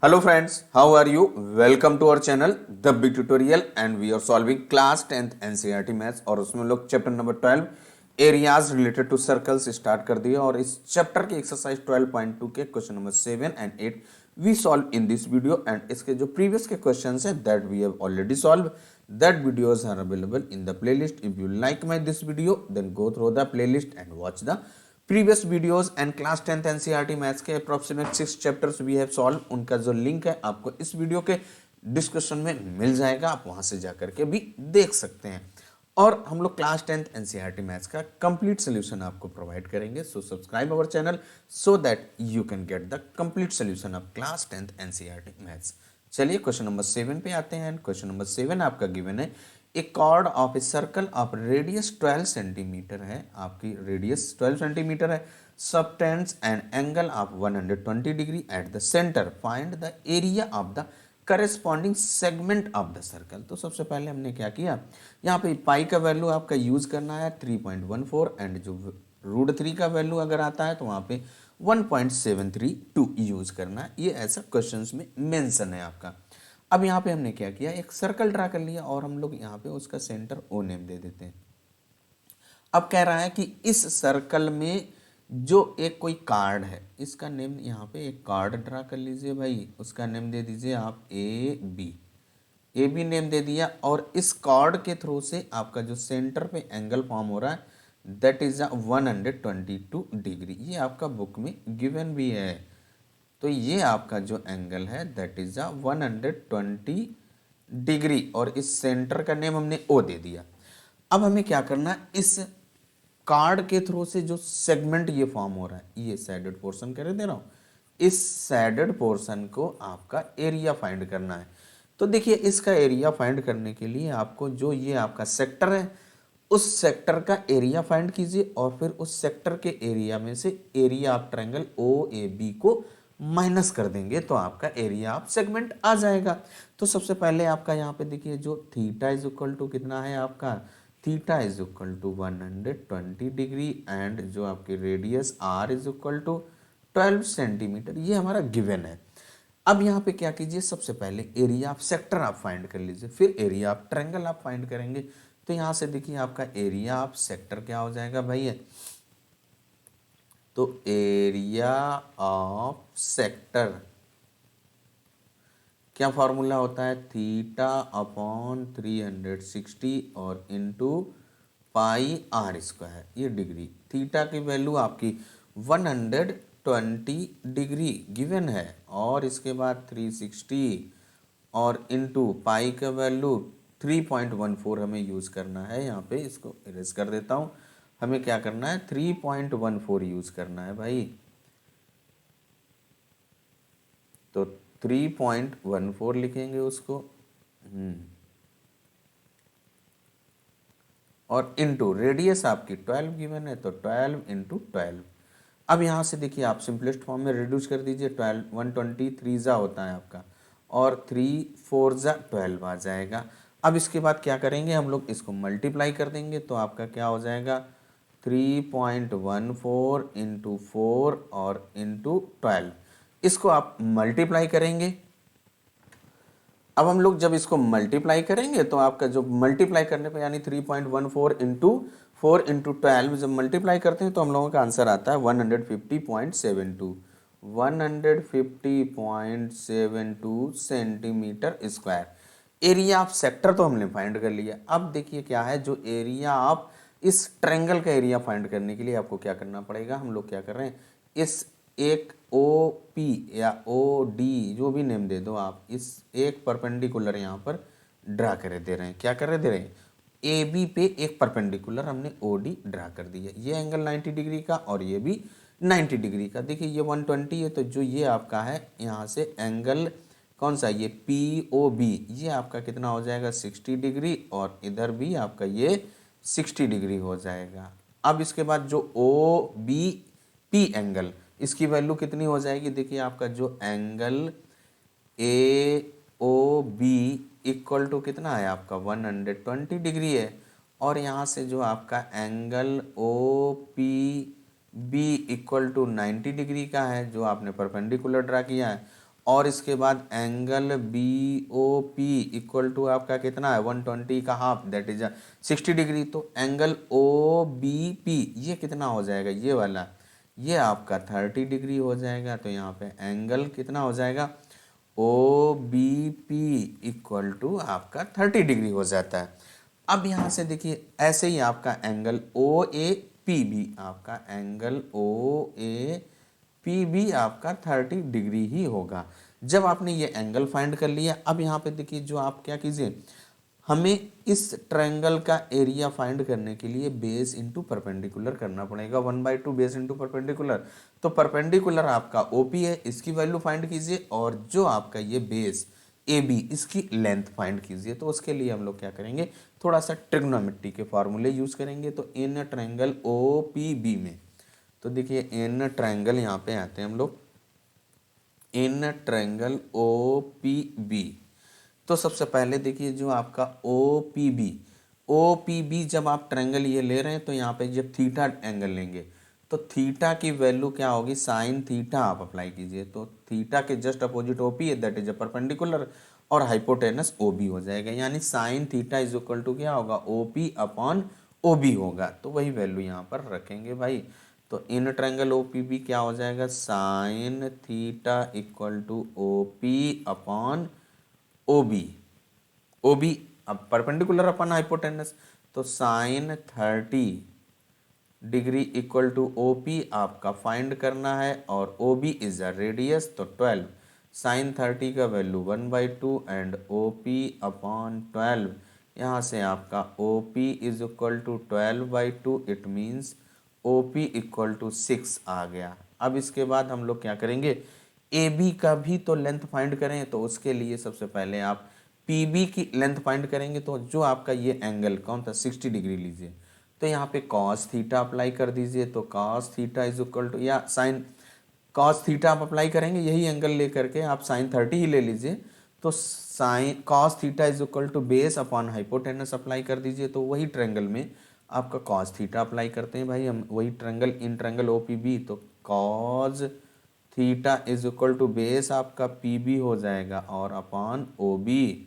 Hello friends, how are you? Welcome to our channel The Big Tutorial and we are solving class 10th NCERT maths और उसमें लोग chapter number 12 areas related to circles start कर दिए और इस chapter की exercise 12.2 के question number 7 and 8 we solve in this video and इसके जो प्रीवियस के क्वेश्चंस हैं that we have already solve that videos are available in the playlist if you like my this video then go through the playlist and watch the previous videos and class 10th NCERT maths के approximate 6 chapters we have solve उनका जो link है आपको इस video के description में मिल जाएगा, आप वहां से जाकर के भी देख सकते हैं। और हम लोग क्लास 10th एनसीईआरटी मैथ्स का कंप्लीट सोल्यूशन आपको प्रोवाइड करेंगे, so subscribe our channel so that you can get the complete solution of class 10th NCERT maths. चलिए क्वेश्चन नंबर 7 पे आते हैं। क्वेश्चन नंबर 7 आपका गिवन है a chord of a circle of radius 12 centimetre है, आपकी radius 12 centimetre है, subtends an angle of 120 degree at the centre, find the area of the corresponding segment of the circle. तो सबसे पहले हमने क्या किया, यहाँ पे पाई का वैल्यू आपका यूज करना है 3.14 एंड जो √3 का वैल्यू अगर आता है तो वहाँ पे 1.732 यूज करना है। ये ऐसा क्वेश्चंस में मेंशन है आपका। अब यहाँ पे हमने क्या किया, एक सर्कल ड्रा कर लिया और हम लोग यहाँ पे उसका सेंटर ओ नेम दे देते हैं। अब कह रहा है कि इस सर्कल में जो एक कोई कार्ड है, इसका नेम यहाँ पे एक कार्ड ड्रा कर लीजिए भाई, उसका नेम दे दीजिए आप ए बी नेम दे दिया। और इस कार्ड के थ्रू से आपका जो सेंटर पे एंगल फॉर्म हो रहा है दैट इज 122 डिग्री, ये आपका बुक में गिवन भी है। तो ये आपका जो एंगल है दैट इज 120 डिग्री और इस सेंटर का नेम हमने ओ दे दिया। अब हमें क्या करना है, इस कार्ड के थ्रू से जो सेगमेंट ये फॉर्म हो रहा है, ये सैडेड पोर्शन कर दे रहा हूं, इस सैडेड पोर्शन को आपका एरिया फाइंड करना है। तो देखिए इसका एरिया फाइंड करने के लिए आपको जो ये आपका सेक्टर है उस सेक्टर का एरिया फाइंड कीजिए और फिर उस सेक्टर के एरिया में से area of triangle O A B को माइनस कर देंगे तो आपका एरिया ऑफ सेगमेंट आ जाएगा। तो सबसे पहले आपका यहाँ पे देखिए जो थीटा इज इक्वल टू कितना है आपका, theta is equal to 120 degree and जो आपकी radius R is equal to 12 centimetre, ये हमारा गिवन है। अब यहाँ पे क्या कीजिए, सबसे पहले एरिया ऑफ सेक्टर आप फाइंड कर लीजिए, फिर एरिया ऑफ ट्रायंगल आप फाइंड करेंगे। तो यहाँ से देखिए आपका एरिया ऑफ सेक्टर क्या हो जाएगा भैया, तो एरिया ऑफ सेक्टर क्या फॉर्मूला होता है, थीटा अपॉन 360 और इंटू पाई आर स्क्वायर, ये डिग्री। थीटा की वैल्यू आपकी 120 डिग्री गिवन है और इसके बाद 360 और इंटू पाई का वैल्यू 3.14 हमें यूज करना है। यहाँ पे इसको इरेज कर देता हूँ, हमें क्या करना है 3.14 यूज करना है भाई। तो 3.14 लिखेंगे उसको और इंटू रेडियस आपकी 12 गिवन है तो 12 इंटू 12। अब यहाँ से देखिए आप सिंपलेस्ट फॉर्म में रिड्यूस कर दीजिए, 12 120 3 जा होता है आपका और 3 4 जा 12 आ जाएगा। अब इसके बाद क्या करेंगे, हम लोग इसको मल्टीप्लाई कर देंगे तो आपका क्या हो जाएगा 3.14 इंटू 4 और इंटू 12, इसको आप मल्टीप्लाई करेंगे। अब हम लोग जब इसको मल्टीप्लाई करेंगे तो आपका जो मल्टीप्लाई करने पे यानी 3.14 इंटू 4 इंटू 12 जब मल्टीप्लाई करते हैं तो हम लोगों का आंसर आता है 150.72 150.72 centimetre square. Area of sector तो हमने फाइंड कर लिया। अब देखिए क्या है, जो एरिया ऑफ इस ट्रायंगल का एरिया फाइंड करने के लिए आपको क्या करना पड़ेगा, हम लोग क्या कर रहे हैं, इस एक ओ पी या ओ डी जो भी नेम दे दो आप, इस एक परपेंडिकुलर यहाँ पर ड्रा करे दे रहे हैं, क्या करे दे रहे हैं, ए बी पे एक परपेंडिकुलर हमने ओ डी ड्रा कर दिया। ये एंगल 90 डिग्री का और ये भी 90 डिग्री का। देखिए ये 120 है तो जो ये आपका है यहाँ से एंगल कौन सा, ये पी ओ बी, ये आपका कितना हो जाएगा 60 डिग्री और इधर भी आपका ये 60 डिग्री हो जाएगा। अब इसके बाद जो ओ बी पी एंगल, इसकी वैल्यू कितनी हो जाएगी, देखिए आपका जो angle A O B equal to कितना है आपका 120 डिग्री है और यहाँ से जो आपका angle O P B equal to 90 degree का है जो आपने परपेंडिकुलर ड्रा किया है और इसके बाद angle B O P equal to आपका कितना है 120 का हाफ, दैट इज 60 डिग्री। तो एंगल ओ बी पी ये कितना हो जाएगा, ये वाला, ये आपका 30 डिग्री हो जाएगा। तो यहाँ पे एंगल कितना हो जाएगा, O B P equal to आपका 30 डिग्री हो जाता है। अब यहाँ से देखिए ऐसे ही आपका एंगल ओ ए पी भी, आपका एंगल ओ ए पी भी आपका 30 डिग्री ही होगा। जब आपने ये एंगल फाइंड कर लिया, अब यहाँ पे देखिए जो आप क्या कीजिए, हमें इस ट्रायंगल का एरिया फाइंड करने के लिए बेस इंटू परपेंडिकुलर करना पड़ेगा, 1/2 बेस इंटू परपेंडिकुलर। तो परपेंडिकुलर आपका ओपी है, इसकी वैल्यू फाइंड कीजिए, और जो आपका ये बेस ए बी इसकी लेंथ फाइंड कीजिए। तो उसके लिए हम लोग क्या करेंगे, थोड़ा सा ट्रिग्नोमेट्री के फॉर्मूले यूज करेंगे। तो in triangle O P B में, तो देखिए इन ट्रायंगल यहाँ पे आते हैं हम लोग, in triangle O P B. तो सबसे पहले देखिए जो आपका ओ पी बी जब आप ट्रायंगल ये ले रहे हैं, तो यहाँ पे जब थीटा एंगल लेंगे, तो थीटा की वैल्यू क्या होगी, साइन थीटा आप अप्लाई कीजिए। तो थीटा के जस्ट अपोजिट ओपी है, दैट इज अ परपेंडिकुलर, और हाइपोटेनस ओ बी हो जाएगा, यानी sine theta is equal to क्या होगा, O P upon O B होगा। तो वही वैल्यू यहाँ पर रखेंगे भाई। तो in triangle O P B क्या हो जाएगा, sine theta equal to O P upon O B, O B अब परपेंडिकुलर अपन हाइपोटेनस, तो sine 30 degree equal to O P आपका फाइंड करना है, और O B is a radius, तो 12 साइन 30 का value 1/2 and O P upon 12, यहाँ से आपका O P is equal to 12/2, it means O P equal to 6 आ गया। अब इसके बाद हम लोग क्या करेंगे, ए बी का भी तो लेंथ फाइंड करें। तो उसके लिए सबसे पहले आप पी बी की लेंथ फाइंड करेंगे। तो जो आपका ये एंगल कौन था, 60 डिग्री लीजिए, तो यहाँ पे कॉस थीटा अप्लाई कर दीजिए। तो cos theta is equal to, या साइन कॉस थीटा आप अप्लाई करेंगे, यही एंगल लेकर के आप साइन 30 ही ले लीजिए। तो sine cos theta is equal to base upon hypotenuse apply कर दीजिए। तो वही ट्रायंगल में आपका कॉस थीटा अप्लाई करते हैं भाई हम, वही triangle in triangle O P B. तो cos theta is equal to base आपका पी बी हो जाएगा, और अपॉन ओ बी।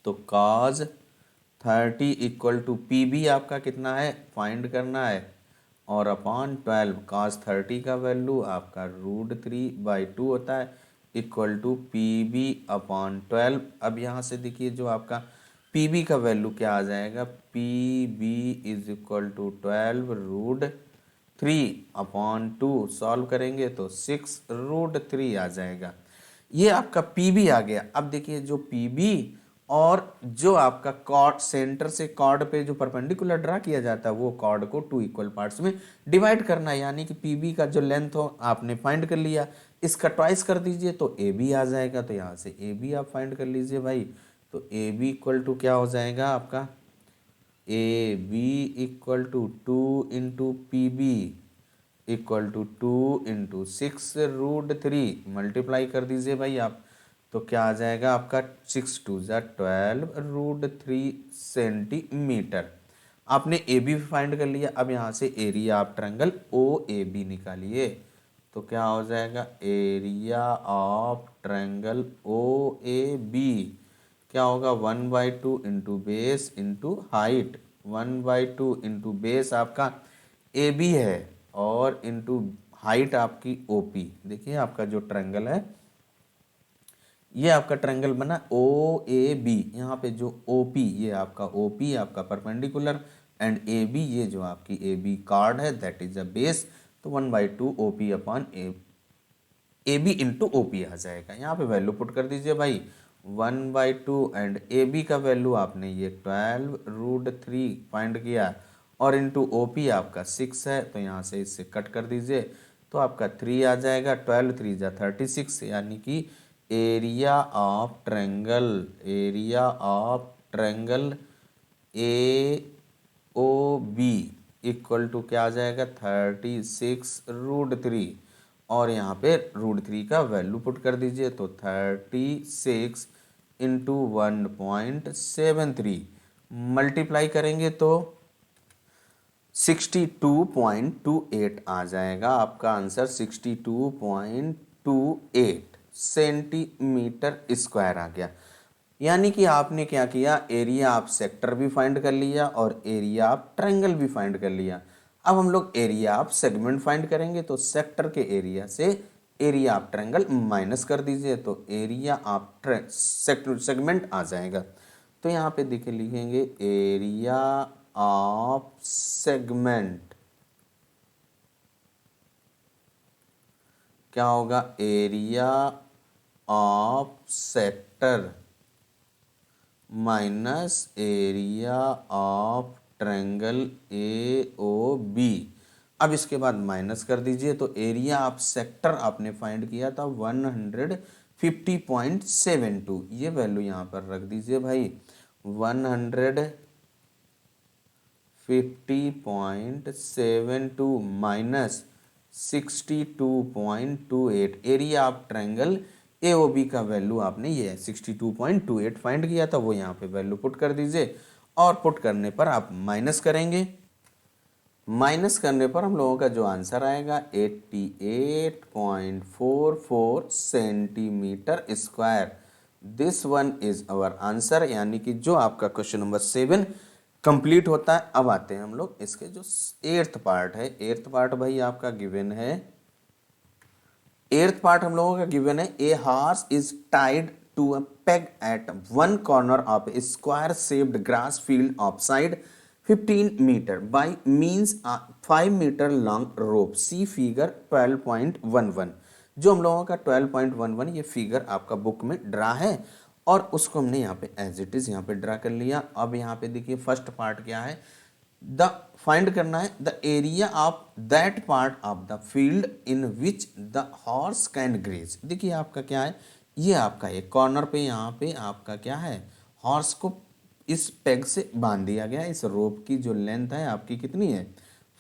तो cos 30 equal to P B आपका कितना है, फाइंड करना है, और अपॉन 12 कॉस 30 का वैल्यू आपका √3/2 होता है, equal to P B upon 12। अब यहाँ से देखिए जो आपका पी बी का वैल्यू क्या आ जाएगा, P B is equal to 12√3/2, solve करेंगे तो 6√3 आ जाएगा। ये आपका पी बी आ गया। अब देखिए जो पी बी और जो आपका कॉर्ड सेंटर से कॉर्ड पे जो परपेंडिकुलर ड्रा किया जाता है, वो कॉर्ड को 2 इक्वल पार्ट्स में डिवाइड करना है, यानी कि पीबी का जो लेंथ हो आपने फाइंड कर लिया, इसका ट्वाइस कर दीजिए तो ए बी आ जाएगा। तो यहाँ से ए बी आप फाइंड कर लीजिए भाई। तो ए बी इक्वल टू क्या हो जाएगा आपका, A B equal to 2 into P B equal to 2 into 6√3, multiply कर दीजिए भाई आप। तो क्या आ जाएगा आपका, 6×2 = 12√3 सेंटीमीटर। आपने ए बी फाइंड कर लिया। अब यहाँ से एरिया आप ट्रायंगल ओ ए बी निकालिए। तो क्या हो जाएगा, area of triangle O A B क्या होगा, 1/2 into base into height, 1/2 into base आपका ए बी है, और इंटू हाइट आपकी ओ पी। देखिए आपका जो ट्रायंगल है, ये आपका ट्रायंगल बना ओ ए बी। यहाँ पे जो ओ पी, ये आपका ओ पी आपका परपेंडिकुलर, एंड ए बी ये जो आपकी ए बी कार्ड है, दैट इज अ बेस। तो 1/2 O P upon A B into O P आ जाएगा। यहाँ पे वैल्यू पुट कर दीजिए भाई, 1/2 एंड ए बी का वैल्यू आपने ये 12√3 फाइंड किया, और इंटू ओ पी आपका 6 है। तो यहाँ से इससे कट कर दीजिए, तो आपका 3 आ जाएगा, 12×3 = 36, यानी कि area of triangle A O B equal to क्या आ जाएगा, 36√3, और यहाँ पे √3 का वैल्यू पुट कर दीजिए। तो 36 इंटू 1.73 मल्टीप्लाई करेंगे तो 62.28 आ जाएगा। आपका आंसर 62.28, सेंटीमीटर स्क्वायर आ गया। यानी कि आपने क्या किया, एरिया आप सेक्टर भी फाइंड कर लिया और एरिया आप ट्रायंगल भी फाइंड कर लिया। अब हम लोग एरिया आप सेगमेंट फाइंड करेंगे, तो सेक्टर के एरिया से एरिया आप ट्रायंगल माइनस कर दीजिए तो एरिया आप सेगमेंट आ जाएगा। तो यहाँ पे देखिए लिखेंगे एरिया ऑफ सेगमेंट क्या होगा, area of sector minus area of triangle A O B. अब इसके बाद माइनस कर दीजिए तो एरिया ऑफ सेक्टर आपने फाइंड किया था 150.72, ये वैल्यू यहाँ पर रख दीजिए भाई 150.72 minus 62.28। Area of triangle AOB का वैल्यू आपने ये 62.28 फाइंड किया था, वो यहाँ पे वैल्यू पुट कर दीजिए और पुट करने पर आप माइनस करेंगे। माइनस करने पर हम लोगों का जो आंसर आएगा 88.44 centimetre square. This one is our answer, यानी कि जो आपका क्वेश्चन नंबर 7 कंप्लीट होता है। अब आते हैं हम लोग इसके जो 8th पार्ट है। 8th पार्ट भाई आपका गिवन है, 8th पार्ट हम लोगों का गिवन है, a horse is tied to a peg at one corner of a square shaped grass field of side 15 metre by means 5 metre long rope. See figure 12.11। जो हम लोगों का 12.11 ये फिगर आपका बुक में ड्रा है और उसको हमने यहाँ पे एज इट इज यहाँ पे ड्रा कर लिया। अब यहाँ पे देखिए फर्स्ट पार्ट क्या है, द फाइंड करना है the area of that part of the field in which the horse can graze. देखिए आपका क्या है, ये आपका एक कॉर्नर पे यहाँ पे आपका क्या है, हॉर्स को इस पेग से बांध दिया गया। इस रोप की जो लेंथ है आपकी कितनी है,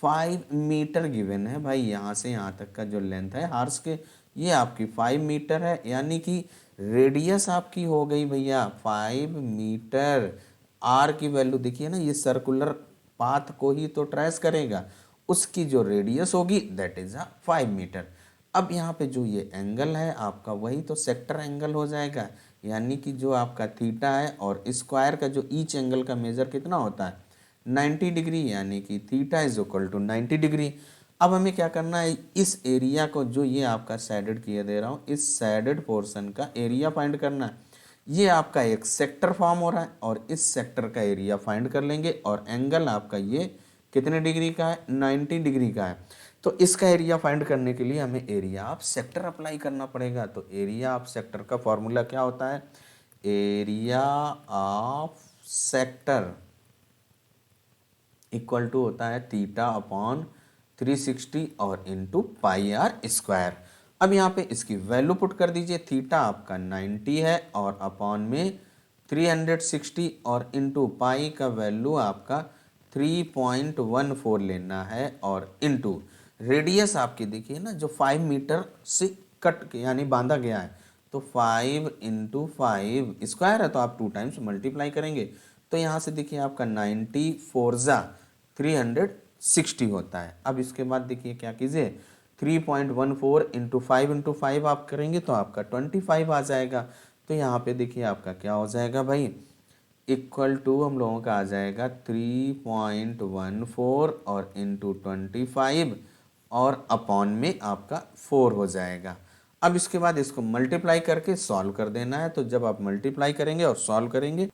5 मीटर गिवन है भाई। यहाँ से यहाँ तक का जो लेंथ है हॉर्स के, ये आपकी 5 मीटर है, यानी कि रेडियस आपकी हो गई भैया 5 मीटर। आर की वैल्यू देखिए ना, ये सर्कुलर पाथ को ही तो ट्रेस करेगा, उसकी जो रेडियस होगी दैट इज 5 मीटर। अब यहाँ पे जो ये एंगल है आपका वही तो सेक्टर एंगल हो जाएगा, यानी कि जो आपका थीटा है और स्क्वायर का जो ईच एंगल का मेजर कितना होता है 90 डिग्री, यानी कि theta is equal to 90 degree. अब हमें क्या करना है, इस एरिया को जो ये आपका सैडेड किया दे रहा हूँ, इस सैडेड पोर्शन का एरिया फाइंड करना है। ये आपका एक सेक्टर फॉर्म हो रहा है और इस सेक्टर का एरिया फाइंड कर लेंगे और एंगल आपका ये कितने डिग्री का है, 90 डिग्री का है। तो इसका एरिया फाइंड करने के लिए हमें एरिया ऑफ सेक्टर अप्लाई करना पड़ेगा। तो एरिया ऑफ सेक्टर का फॉर्मूला क्या होता है, area of sector equal to होता है थीटा अपॉन 360 और इंटू पाई आर स्क्वायर। अब यहाँ पे इसकी वैल्यू पुट कर दीजिए, थीटा आपका 90 है और अपॉन में 360 और इंटू पाई का वैल्यू आपका 3.14 लेना है और इंटू रेडियस आपकी देखिए ना जो 5 मीटर से कट यानी बांधा गया है, तो 5 इंटू 5 स्क्वायर है तो आप 2 टाइम्स मल्टीप्लाई करेंगे। तो यहाँ से देखिए आपका 90 4 360 होता है। अब इसके बाद देखिए क्या कीजिए 3.14 इंटू 5 आप करेंगे तो आपका 25 आ जाएगा। तो यहाँ पे देखिए आपका क्या हो जाएगा भाई, इक्वल टू हम लोगों का आ जाएगा 3.14 और इंटू 25 और अपॉन में आपका 4 हो जाएगा। अब इसके बाद इसको मल्टीप्लाई करके सॉल्व कर देना है। तो जब आप मल्टीप्लाई करेंगे और सॉल्व करेंगे,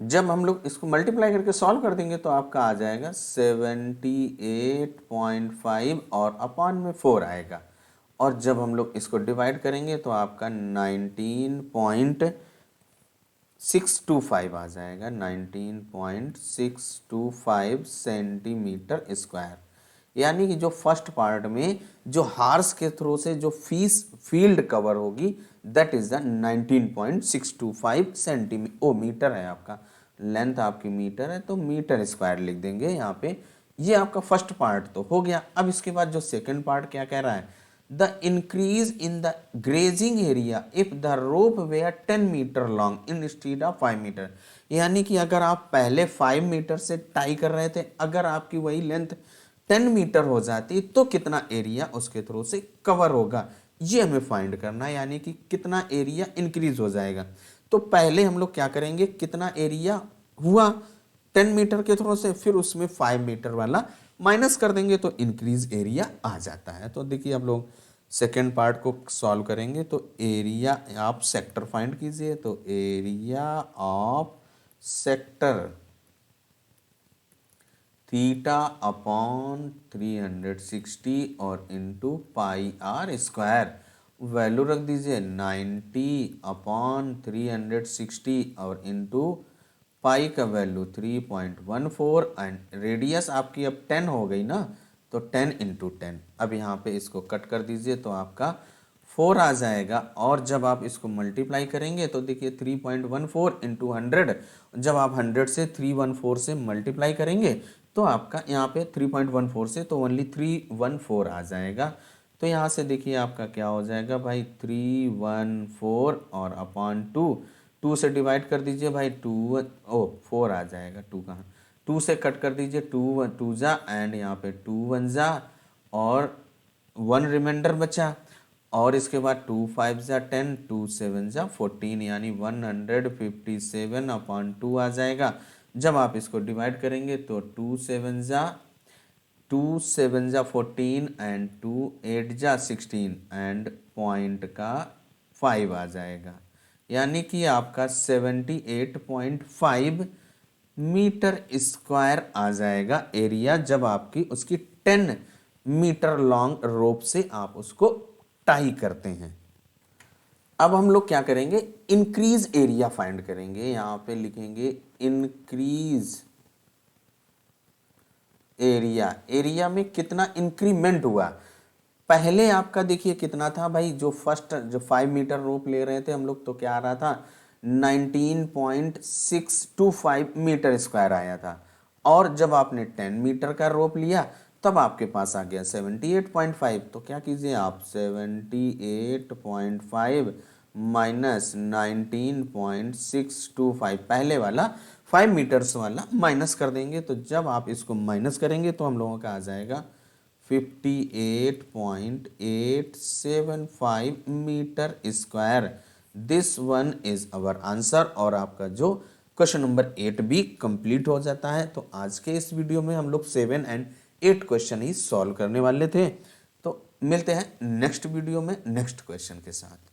जब हम लोग इसको मल्टीप्लाई करके सॉल्व कर देंगे तो आपका आ जाएगा 78.5 और अपॉन में 4 आएगा। और जब हम लोग इसको डिवाइड करेंगे तो आपका 19.625 आ जाएगा, 19.625 सेंटीमीटर स्क्वायर। यानी कि जो फर्स्ट पार्ट में जो हार्स के थ्रू से जो फील्ड कवर होगी दैट इज द 19.625 सेंटीमीटर है। आपका लेंथ आपकी मीटर है तो मीटर स्क्वायर लिख देंगे यहाँ पे। ये आपका फर्स्ट पार्ट तो हो गया। अब इसके बाद जो सेकंड पार्ट क्या कह रहा है, the increase in the grazing area if the rope were 10 metre long instead of 5 metre. यानी कि अगर आप पहले 5 मीटर से टाई कर रहे थे, अगर आपकी वही लेंथ 10 मीटर हो जाती तो कितना एरिया उसके थ्रू से कवर होगा, ये हमें फाइंड करना है, यानी कि कितना एरिया इंक्रीज हो जाएगा। तो पहले हम लोग क्या करेंगे, कितना एरिया हुआ 10 मीटर के थ्रू से, फिर उसमें 5 मीटर वाला माइनस कर देंगे तो इंक्रीज एरिया आ जाता है। तो देखिए आप लोग सेकेंड पार्ट को सॉल्व करेंगे तो एरिया आप सेक्टर फाइंड कीजिए, तो area of sector theta upon 360 और into pi R square, value रख दीजिए 90 अपॉन 360 और इंटू पाई का वैल्यू 3.14 एंड रेडियस आपकी अब 10 हो गई ना, तो 10 इंटू 10। अब यहाँ पे इसको कट कर दीजिए तो आपका 4 आ जाएगा, और जब आप इसको मल्टीप्लाई करेंगे तो देखिए 3.14 इंटू 100, जब आप 100 से 314 से मल्टीप्लाई करेंगे तो आपका यहाँ पे 3.14 से तो ओनली 314 आ जाएगा। तो यहाँ से देखिए आपका क्या हो जाएगा भाई 314 और अपॉन 2 से डिवाइड कर दीजिए भाई 4 आ जाएगा, 2 कहाँ, 2 से कट कर दीजिए 2 जा एंड यहाँ पे 2 1 जा और 1 रिमाइंडर बचा, और इसके बाद 2 5 जा 10, 2 7 जा 14, यानी 157 अपॉन 2 आ जाएगा। जब आप इसको डिवाइड करेंगे तो 2 7 जा 14 एंड 2 8 जा 16 एंड पॉइंट का 5 आ जाएगा, यानी कि आपका 78.5 मीटर स्क्वायर आ जाएगा एरिया, जब आपकी उसकी 10 मीटर लॉन्ग रोप से आप उसको टाई करते हैं। अब हम लोग क्या करेंगे, इंक्रीज एरिया फाइंड करेंगे। यहां पे लिखेंगे इंक्रीज एरिया, एरिया में कितना इंक्रीमेंट हुआ। पहले आपका देखिए कितना था भाई, जो 5 मीटर रोप ले रहे थे हम लोग तो क्या आ रहा था 19.625 मीटर स्क्वायर आया था, और जब आपने 10 मीटर का रोप लिया तब आपके पास आ गया 78.5। तो क्या कीजिए आप 78.5 माइनस 19.625, पहले वाला 5 मीटर्स वाला माइनस कर देंगे। तो जब आप इसको माइनस करेंगे तो हम लोगों का आ जाएगा 58.875 metre square. This one is our answer, और आपका जो क्वेश्चन नंबर 8 भी कंप्लीट हो जाता है। तो आज के इस वीडियो में हम लोग 7 एंड 8 क्वेश्चन ही सॉल्व करने वाले थे। तो मिलते हैं नेक्स्ट वीडियो में नेक्स्ट क्वेश्चन के साथ।